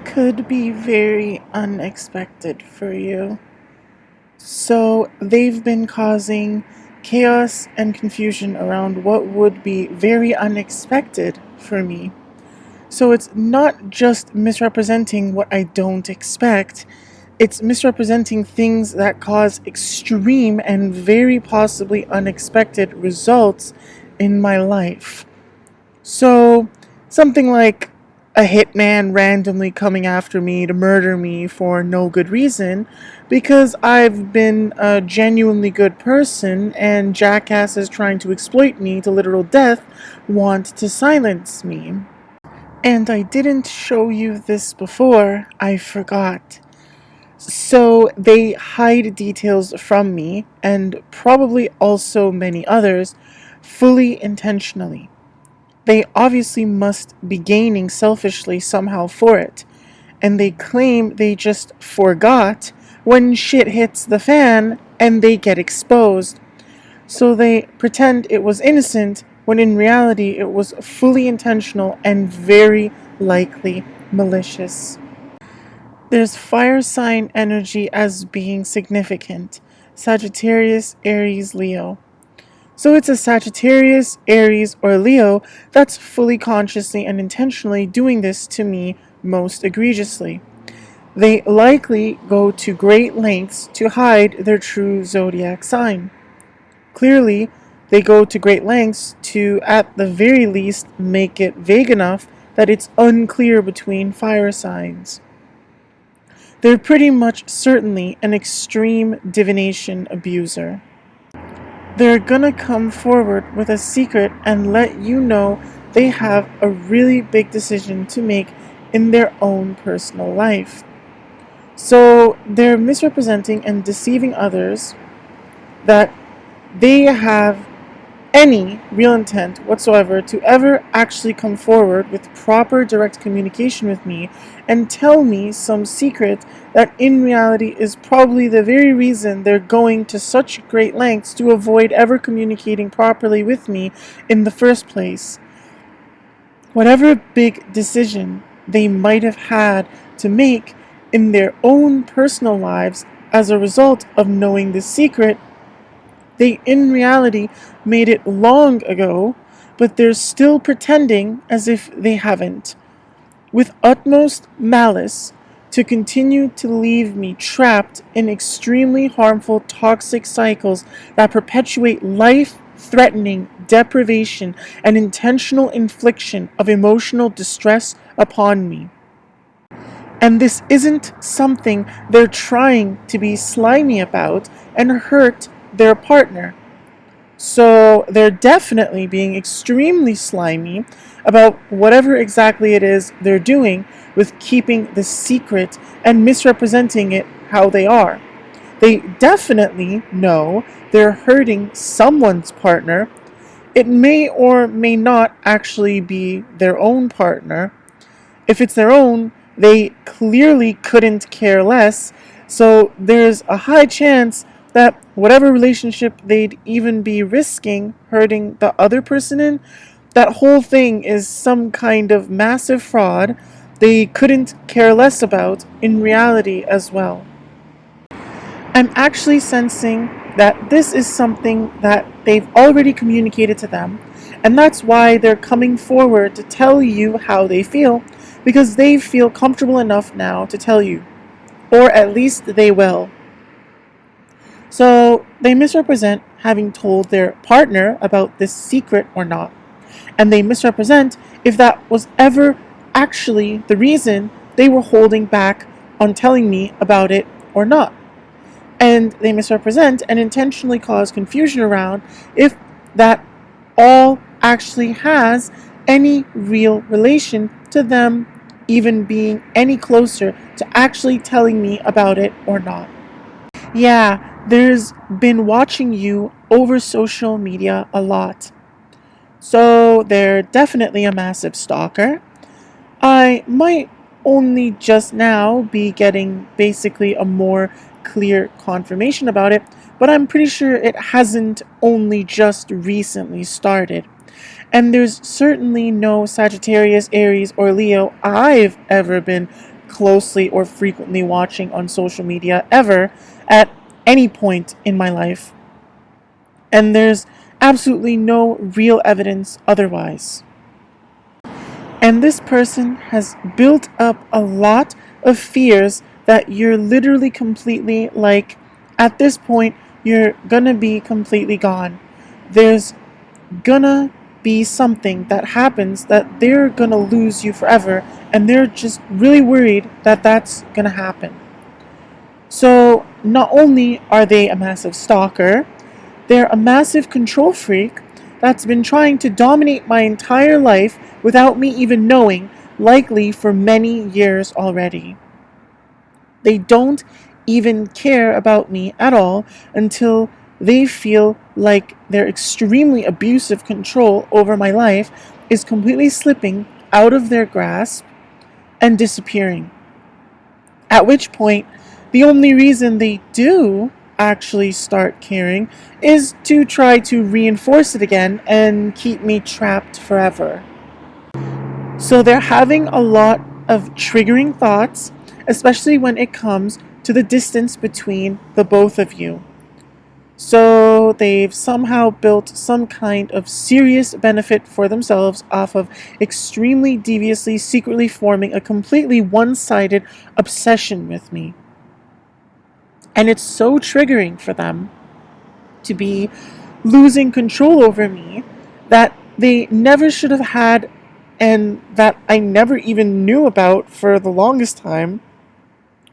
could be very unexpected for you. So, they've been causing chaos and confusion around what would be very unexpected for me. So, it's not just misrepresenting what I don't expect, it's misrepresenting things that cause extreme and very possibly unexpected results in my life. So, something like a hitman randomly coming after me to murder me for no good reason because I've been a genuinely good person and jackasses trying to exploit me to literal death want to silence me. And I didn't show you this before, I forgot. So they hide details from me, and probably also many others, fully intentionally. They obviously must be gaining selfishly somehow for it, and they claim they just forgot when shit hits the fan and they get exposed. So they pretend it was innocent when in reality it was fully intentional and very likely malicious. There's fire sign energy as being significant: Sagittarius, Aries, Leo. So it's a Sagittarius, Aries, or Leo that's fully consciously and intentionally doing this to me most egregiously. They likely go to great lengths to hide their true zodiac sign. Clearly, they go to great lengths to, at the very least, make it vague enough that it's unclear between fire signs. They're pretty much certainly an extreme divination abuser. They're gonna come forward with a secret and let you know they have a really big decision to make in their own personal life. So they're misrepresenting and deceiving others that they have any real intent whatsoever to ever actually come forward with proper direct communication with me and tell me some secret that in reality is probably the very reason they're going to such great lengths to avoid ever communicating properly with me in the first place. Whatever big decision they might have had to make in their own personal lives as a result of knowing this secret, they in reality made it long ago, but they're still pretending as if they haven't, with utmost malice, to continue to leave me trapped in extremely harmful toxic cycles that perpetuate life threatening deprivation and intentional infliction of emotional distress upon me. And this isn't something they're trying to be slimy about and hurt their partner. So they're definitely being extremely slimy about whatever exactly it is they're doing with keeping the secret and misrepresenting it how they are. They definitely know they're hurting someone's partner. It may or may not actually be their own partner. If it's their own, they clearly couldn't care less, so there's a high chance that whatever relationship they'd even be risking hurting the other person in, that whole thing is some kind of massive fraud they couldn't care less about in reality as well. I'm actually sensing that this is something that they've already communicated to them, and that's why they're coming forward to tell you how they feel, because they feel comfortable enough now to tell you, or at least they will. So they misrepresent having told their partner about this secret or not, and they misrepresent if that was ever actually the reason they were holding back on telling me about it or not. And they misrepresent and intentionally cause confusion around if that all actually has any real relation to them even being any closer to actually telling me about it or not. Yeah, there's been watching you over social media a lot. So they're definitely a massive stalker. I might only just now be getting basically a more clear confirmation about it, but I'm pretty sure it hasn't only just recently started. And there's certainly no Sagittarius, Aries, or Leo I've ever been closely or frequently watching on social media ever at any point in my life. And there's absolutely no real evidence otherwise. And this person has built up a lot of fears that you're literally completely like, at this point, you're gonna be completely gone. There's gonna be something that happens that they're gonna lose you forever, and they're just really worried that that's gonna happen. So, not only are they a massive stalker, they're a massive control freak that's been trying to dominate my entire life without me even knowing, likely for many years already. They don't even care about me at all until they feel like their extremely abusive control over my life is completely slipping out of their grasp and disappearing. At which point, the only reason they do actually start caring is to try to reinforce it again and keep me trapped forever. So they're having a lot of triggering thoughts, especially when it comes to the distance between the both of you. So they've somehow built some kind of serious benefit for themselves off of extremely deviously secretly forming a completely one-sided obsession with me. And it's so triggering for them to be losing control over me that they never should have had, and that I never even knew about for the longest time,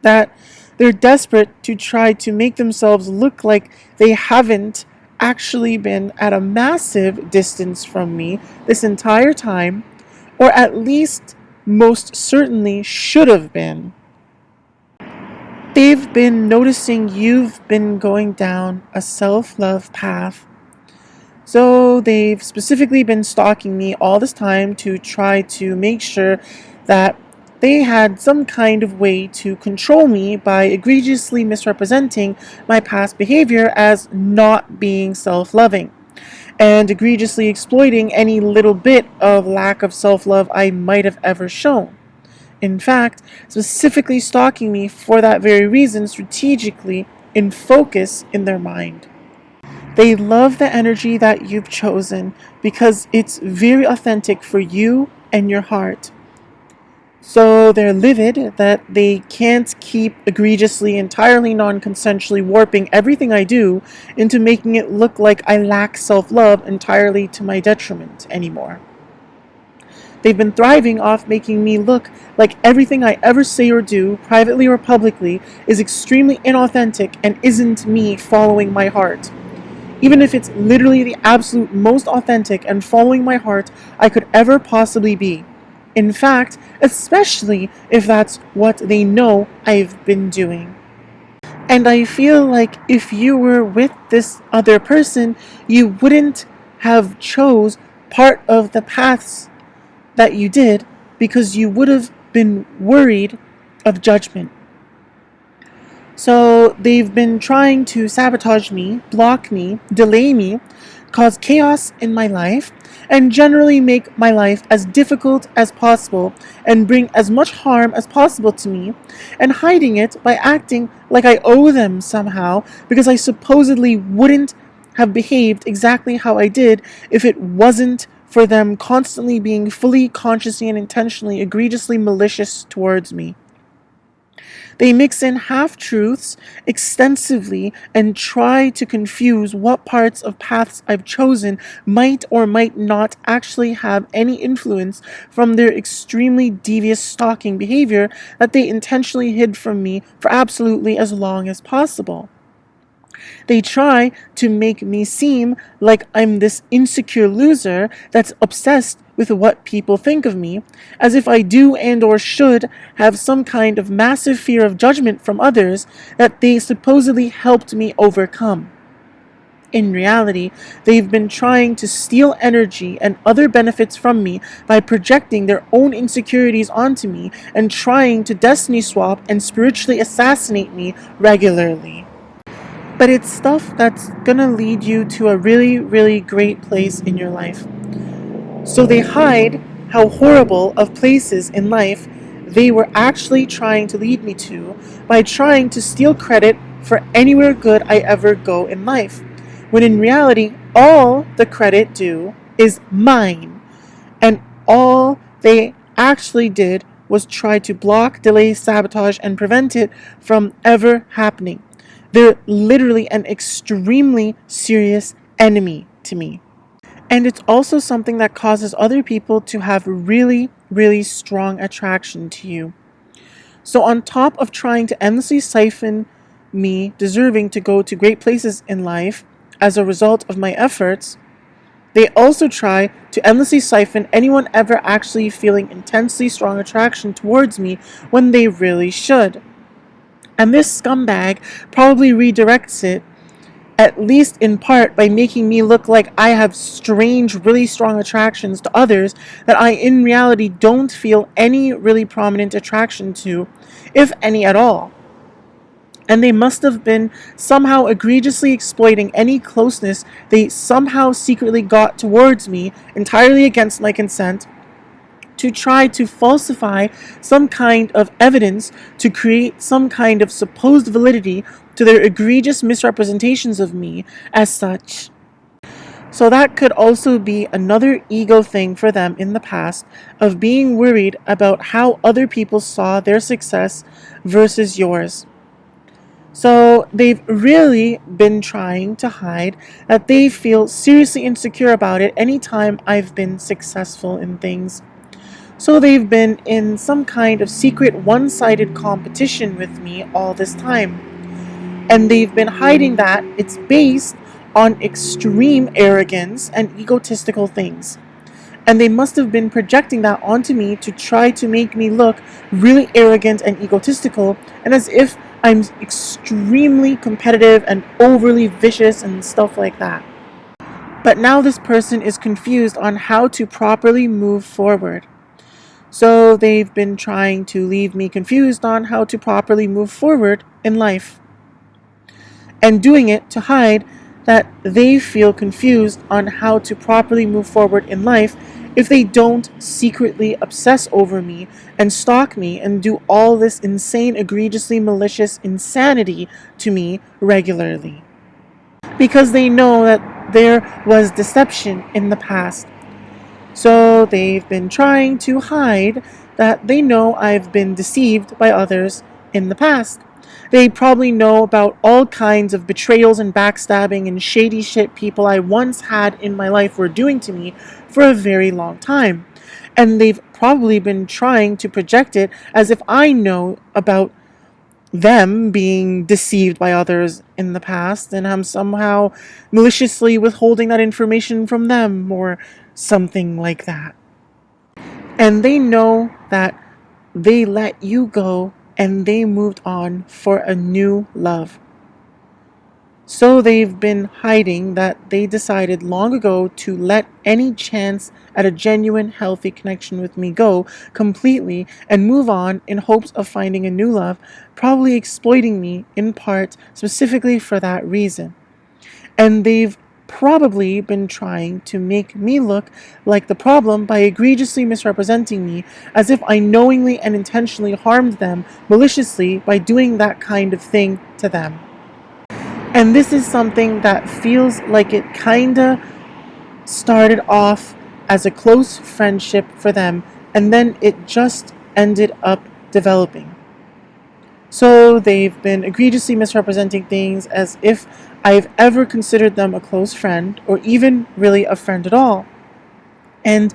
that they're desperate to try to make themselves look like they haven't actually been at a massive distance from me this entire time, or at least most certainly should have been. They've been noticing you've been going down a self-love path. So they've specifically been stalking me all this time to try to make sure that they had some kind of way to control me by egregiously misrepresenting my past behavior as not being self-loving, and egregiously exploiting any little bit of lack of self-love I might have ever shown. In fact, specifically stalking me for that very reason, strategically in focus in their mind. They love the energy that you've chosen because it's very authentic for you and your heart. So they're livid that they can't keep egregiously, entirely non-consensually warping everything I do into making it look like I lack self-love entirely to my detriment anymore. They've been thriving off making me look like everything I ever say or do, privately or publicly, is extremely inauthentic and isn't me following my heart. Even if it's literally the absolute most authentic and following my heart I could ever possibly be. In fact, especially if that's what they know I've been doing. And I feel like if you were with this other person, you wouldn't have chose part of the paths that you did because you would have been worried of judgment. So they've been trying to sabotage me, block me, delay me, cause chaos in my life, and generally make my life as difficult as possible and bring as much harm as possible to me, and hiding it by acting like I owe them somehow because I supposedly wouldn't have behaved exactly how I did if it wasn't for them constantly being fully, consciously, and intentionally egregiously malicious towards me. They mix in half-truths extensively and try to confuse what parts of paths I've chosen might or might not actually have any influence from their extremely devious stalking behavior that they intentionally hid from me for absolutely as long as possible. They try to make me seem like I'm this insecure loser that's obsessed with what people think of me, as if I do and or should have some kind of massive fear of judgment from others that they supposedly helped me overcome. In reality, they've been trying to steal energy and other benefits from me by projecting their own insecurities onto me and trying to destiny swap and spiritually assassinate me regularly. But it's stuff that's gonna lead you to a really, really great place in your life. So they hide how horrible of places in life they were actually trying to lead me to by trying to steal credit for anywhere good I ever go in life, when in reality, all the credit due is mine, and all they actually did was try to block, delay, sabotage, and prevent it from ever happening. They're literally an extremely serious enemy to me. And it's also something that causes other people to have really, really strong attraction to you. So, on top of trying to endlessly siphon me deserving to go to great places in life as a result of my efforts, they also try to endlessly siphon anyone ever actually feeling intensely strong attraction towards me when they really should. And this scumbag probably redirects it, at least in part, by making me look like I have strange, really strong attractions to others that I in reality don't feel any really prominent attraction to, if any at all. And they must have been somehow egregiously exploiting any closeness they somehow secretly got towards me, entirely against my consent, to try to falsify some kind of evidence to create some kind of supposed validity to their egregious misrepresentations of me as such. So that could also be another ego thing for them in the past, of being worried about how other people saw their success versus yours. So they've really been trying to hide that they feel seriously insecure about it anytime I've been successful in things. So they've been in some kind of secret one-sided competition with me all this time. And they've been hiding that it's based on extreme arrogance and egotistical things. And they must have been projecting that onto me to try to make me look really arrogant and egotistical, and as if I'm extremely competitive and overly vicious and stuff like that. But now this person is confused on how to properly move forward. So they've been trying to leave me confused on how to properly move forward in life, and doing it to hide that they feel confused on how to properly move forward in life if they don't secretly obsess over me and stalk me and do all this insane, egregiously malicious insanity to me regularly. Because they know that there was deception in the past. So they've been trying to hide that they know I've been deceived by others in the past. They probably know about all kinds of betrayals and backstabbing and shady shit people I once had in my life were doing to me for a very long time. And they've probably been trying to project it as if I know about them being deceived by others in the past, and I'm somehow maliciously withholding that information from them or something like that. And they know that they let you go and they moved on for a new love. So they've been hiding that they decided long ago to let any chance at a genuine, healthy connection with me go completely and move on in hopes of finding a new love, probably exploiting me in part specifically for that reason. And they've probably been trying to make me look like the problem by egregiously misrepresenting me as if I knowingly and intentionally harmed them maliciously by doing that kind of thing to them. And this is something that feels like it kinda started off as a close friendship for them, and then it just ended up developing. So they've been egregiously misrepresenting things as if I've ever considered them a close friend, or even really a friend at all. And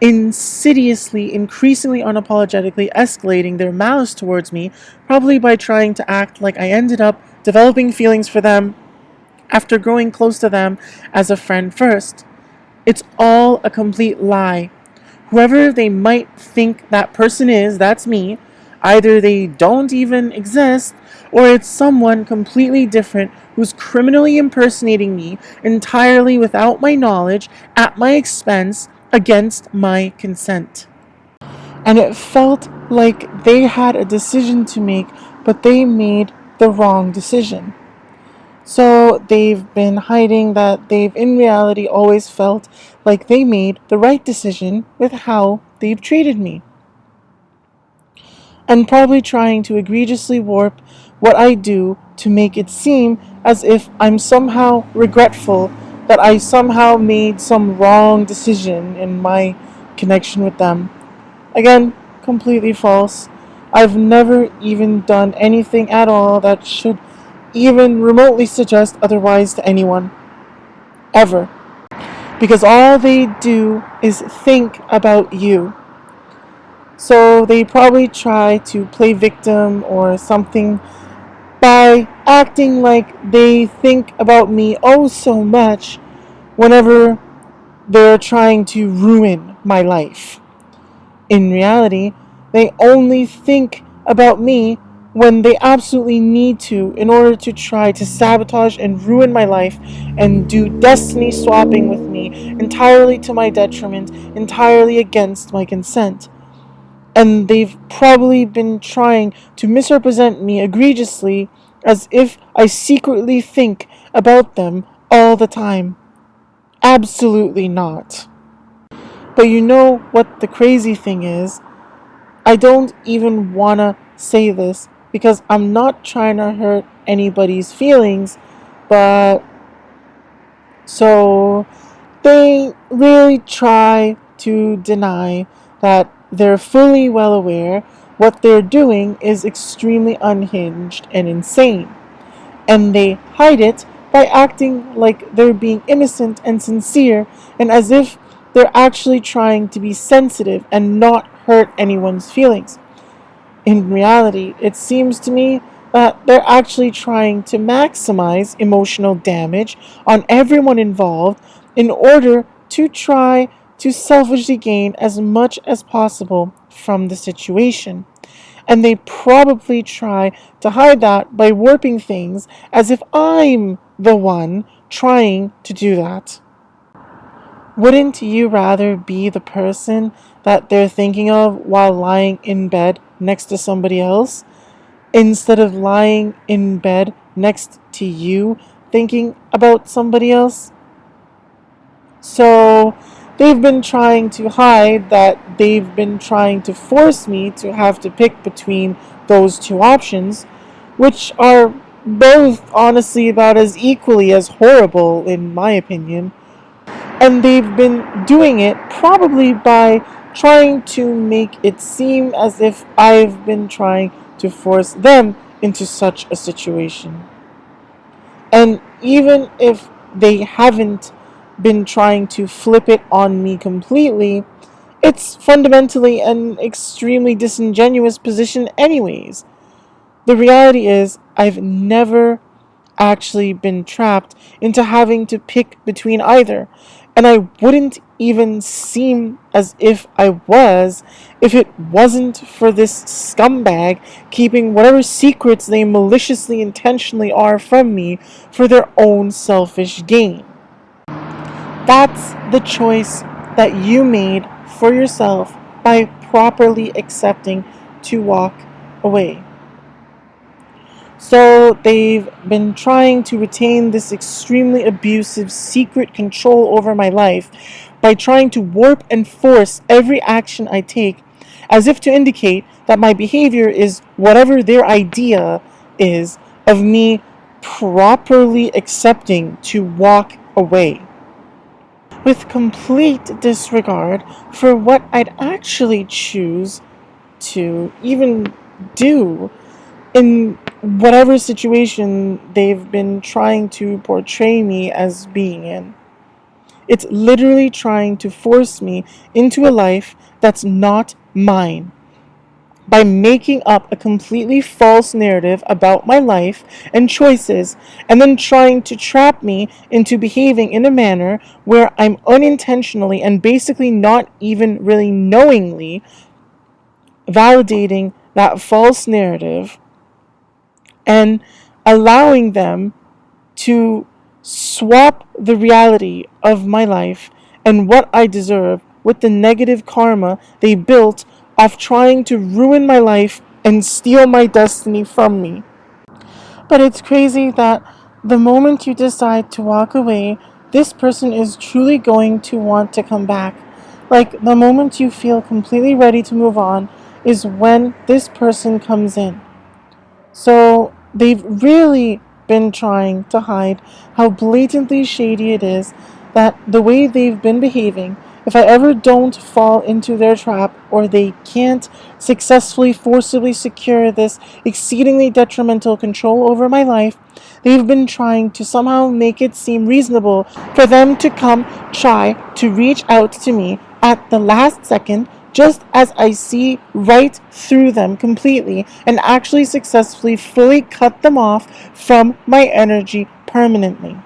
insidiously, increasingly unapologetically escalating their malice towards me, probably by trying to act like I ended up developing feelings for them after growing close to them as a friend first. It's all a complete lie. Whoever they might think that person is, that's me. Either they don't even exist, or it's someone completely different who's criminally impersonating me entirely without my knowledge, at my expense, against my consent. And it felt like they had a decision to make, but they made the wrong decision. So they've been hiding that they've in reality always felt like they made the right decision with how they've treated me. and probably trying to egregiously warp what I do to make it seem as if I'm somehow regretful that I somehow made some wrong decision in my connection with them. Again, completely false. I've never even done anything at all that should even remotely suggest otherwise to anyone. Ever. Because all they do is think about you. So they probably try to play victim or something by acting like they think about me oh so much whenever they're trying to ruin my life. In reality, they only think about me when they absolutely need to in order to try to sabotage and ruin my life and do destiny swapping with me entirely to my detriment, entirely against my consent. And they've probably been trying to misrepresent me egregiously as if I secretly think about them all the time. Absolutely not. But you know what the crazy thing is? I don't even wanna say this because I'm not trying to hurt anybody's feelings, but so they really try to deny that they're fully well aware what they're doing is extremely unhinged and insane, and they hide it by acting like they're being innocent and sincere and as if they're actually trying to be sensitive and not hurt anyone's feelings. In reality, it seems to me that they're actually trying to maximize emotional damage on everyone involved in order to try to selfishly gain as much as possible from the situation. And they probably try to hide that by warping things as if I'm the one trying to do that. Wouldn't you rather be the person that they're thinking of while lying in bed next to somebody else instead of lying in bed next to you thinking about somebody else? So they've been trying to hide that they've been trying to force me to have to pick between those two options, which are both honestly about as equally as horrible in my opinion. And they've been doing it probably by trying to make it seem as if I've been trying to force them into such a situation. And even if they haven't been trying to flip it on me completely, it's fundamentally an extremely disingenuous position, anyways. The reality is, I've never actually been trapped into having to pick between either, and I wouldn't even seem as if I was if it wasn't for this scumbag keeping whatever secrets they maliciously intentionally are from me for their own selfish gain. That's the choice that you made for yourself by properly accepting to walk away. So they've been trying to retain this extremely abusive secret control over my life by trying to warp and force every action I take as if to indicate that my behavior is whatever their idea is of me properly accepting to walk away, with complete disregard for what I'd actually choose to even do in whatever situation they've been trying to portray me as being in. It's literally trying to force me into a life that's not mine by making up a completely false narrative about my life and choices, and then trying to trap me into behaving in a manner where I'm unintentionally and basically not even really knowingly validating that false narrative and allowing them to swap the reality of my life and what I deserve with the negative karma they built off trying to ruin my life and steal my destiny from me. But it's crazy that the moment you decide to walk away, this person is truly going to want to come back. Like the moment you feel completely ready to move on, is when this person comes in. So they've really been trying to hide how blatantly shady it is that the way they've been behaving, if I ever don't fall into their trap or they can't successfully forcibly secure this exceedingly detrimental control over my life, they've been trying to somehow make it seem reasonable for them to come try to reach out to me at the last second, just as I see right through them completely and actually successfully fully cut them off from my energy permanently.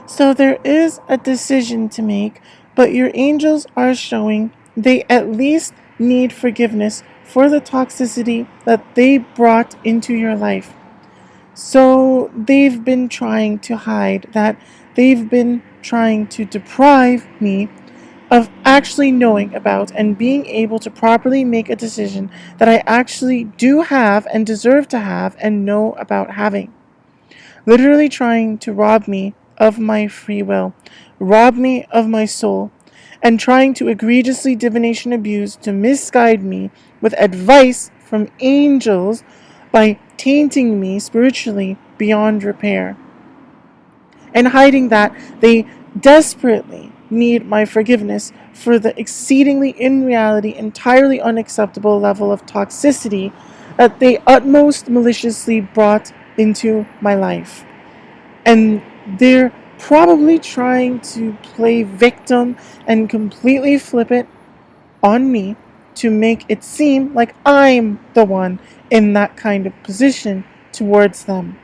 So there is a decision to make, but your angels are showing they at least need forgiveness for the toxicity that they brought into your life. So they've been trying to hide that, they've been trying to deprive me of actually knowing about and being able to properly make a decision that I actually do have and deserve to have and know about having. Literally trying to rob me of my free will, rob me of my soul, and trying to egregiously divination abuse to misguide me with advice from angels by tainting me spiritually beyond repair. And hiding that they desperately need my forgiveness for the exceedingly, in reality, entirely unacceptable level of toxicity that they utmost maliciously brought into my life. And they're probably trying to play victim and completely flip it on me to make it seem like I'm the one in that kind of position towards them.